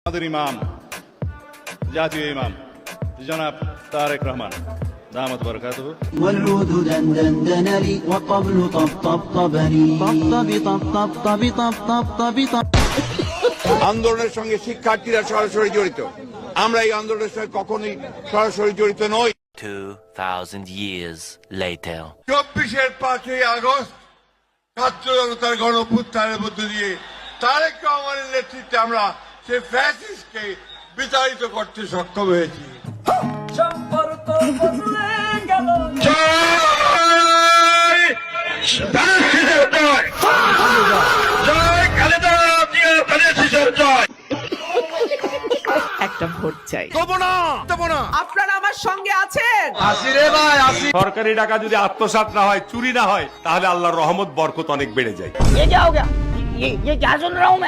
আমাদের ইমাম, জাতীয় ইমাম জনাব তারেক রহমান দামাত বরকাতুহু। والعود دندن لي والطبل طبطبني طبطبي طبطبي طبطبي طب আন্দোলনের সঙ্গে শিক্ষার্থীরা সরাসরি জড়িত। আমরা এই আন্দোলনের সঙ্গে কখনোই সরাসরি জড়িত নই। 2000 years later. 24-এর 5ই আগস্ট ছাত্র জনতার গণঅভ্যুত্থানের মধ্য দিয়ে তারেক রহমানের নেতৃত্বে আমরা সেই ফ্যাসিস্টকে বিতাড়িত করতে সক্ষম হয়েছি। একটা ভোট চাই। আপনারা আমার সঙ্গে আছেন। সরকারি টাকা যদি আত্মসাৎ না হয়, চুরি না হয়, তাহলে আল্লাহর রহমত বরকত অনেক বেড়ে যায়।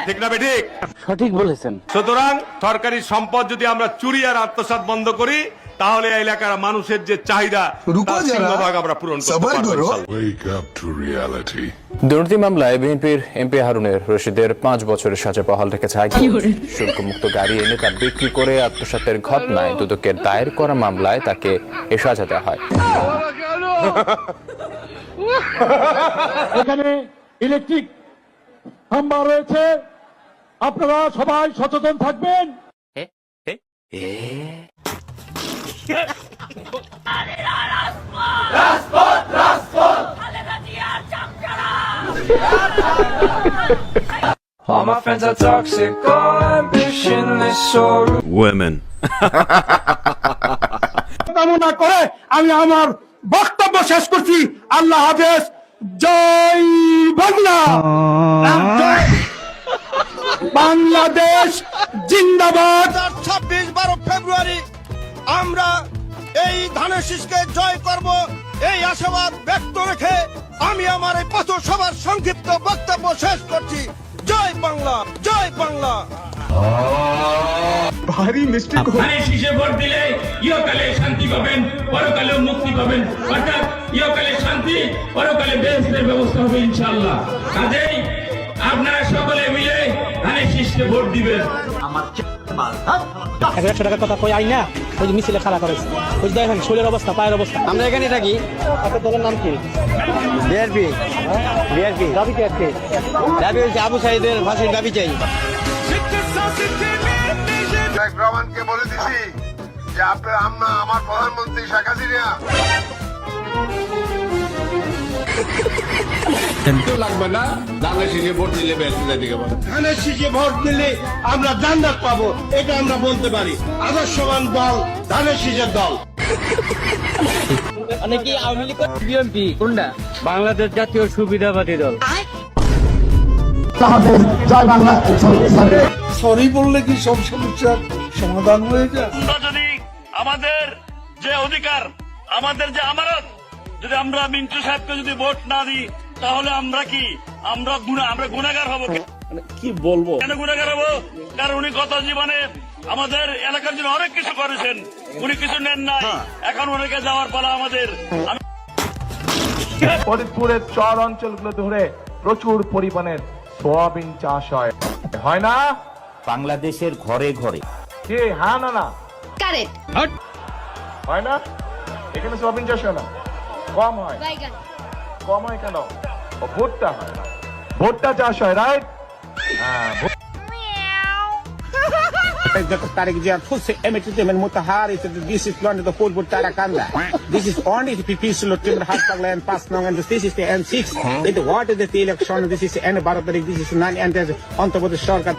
ঠিক না ঠিক? সঠিক বলেছেন। সুতরাং সরকারি সম্পদ যদি আমরা চুরি আর আত্মসাৎ বন্ধ করি, তাহলে এলাকার মানুষের যে চাহিদা তার সিংহভাগ আমরা পূরণ করতে পারবো ইনশাআল্লাহ। Wake up to reality. দুর্নীতি মামলায় বিএনপির এমপি হারুনের রশিদের 5 বছরের সাজা বহাল রেখেছে হাইকোর্ট। শুল্কমুক্ত গাড়ি এনে তা বিক্রি করে আত্মসাতের ঘটনায় দুদকের দায়ের করা মামলায় তাকে এ সাজা দেওয়া হয়। এখানে ইলেকট্রিক খাম্বা রয়েছে, আপনারা সবাই সচেতন থাকবেন। All my friends are toxic, all ambitionless, so Women. কামনা করে আমি আমার বক্তব্য শেষ করছি। আল্লাহ হাফেজ। জয় বাংলা, বাংলাদেশ জিন্দাবাদ। 26-12 ফেব্রুয়ারি আমরা এই ধানের শীষকে জয় করব, এই আশাবাদ ব্যক্ত রেখে আমি আমার এই পথসভার সংক্ষিপ্ত বক্তব্য শেষ করছি। জয় বাংলা, জয় বাংলা। ধানের শীষে ভোট দিলে ইহকালে শান্তি পাবেন, পরকালেও মুক্তি পাবেন। অর্থাৎ ইহকালে শান্তি, পরকালে বেহেশতের ব্যবস্থা হবে ইনশাআল্লাহ। কাজেই আপনারা সকলে মিলে ধানের শীষকে ভোট দিবেন। 100 টাকার কথা কই আই না, ওই মিছিলে খাড়া করেছে। ওই দেখেন শরীরের অবস্থা, পায়ের অবস্থা। আমরা এখানে থাকি। আপনার দলের নাম কি? বিআরপি। বিআরপি দাবি কি আছে? দাবি হচ্ছে আবু সাইদের ফাঁসির দাবি চাই। শেখ রহমানকে বলে দিছি যে আপনার আমার প্রধানমন্ত্রী শেখ হাসিনা লাগবে না। ধানের শীষে ভোট দিলে ধানের শীষে ভোট দিলে আমরা জান্নাত পাবো, এটা আমরা বলতে পারি। আদর্শবান দল ধানের শীষের দল। অনেকে আওয়ামী লীগ, বিএনপি কোনটা? বাংলাদেশ জাতীয় সুবিধাবাদী দল। জয় বাংলা। সরি বললে কি সব সমস্যার সমাধান হয়ে যায়? আমরা যদি আমাদের যে অধিকার, আমাদের যে আমানত, যদি আমরা মিন্টু সাহেবকে যদি ভোট না দিই, তাহলে আমরা কি আমরা গুনাহগার হব? কি বলবো? কেন গুনাহগার হব? কারণ উনি গত জীবনে আমাদের এলাকার জন্য অনেক কিছু করেছেন, উনি কিছু নেন নাই। এখন ওনাকে যাওয়ার পালা আমাদের। ফরিদপুরের চর অঞ্চলগুলো ধরে প্রচুর পরিমাণে সোয়াবিন চাষ হয়, হয় না? বাংলাদেশের ঘরে ঘরে। কি হ্যাঁ না না কারেক্ট। হয় না? এখানে সোয়াবিন চাষ হয় না, কম হয়। কম হয় কেন? ভুট্টা হয় না, ভুট্টা চাষ হয়, right? Tarik Jian Fusse Emetritem Mutahari, this is one of the football Tarakanda. This is only the people of Timber Hospital and Pass Nong, and this is the M6. It what is the election? This is N Baratari, this is 9 and on top of the shortcut.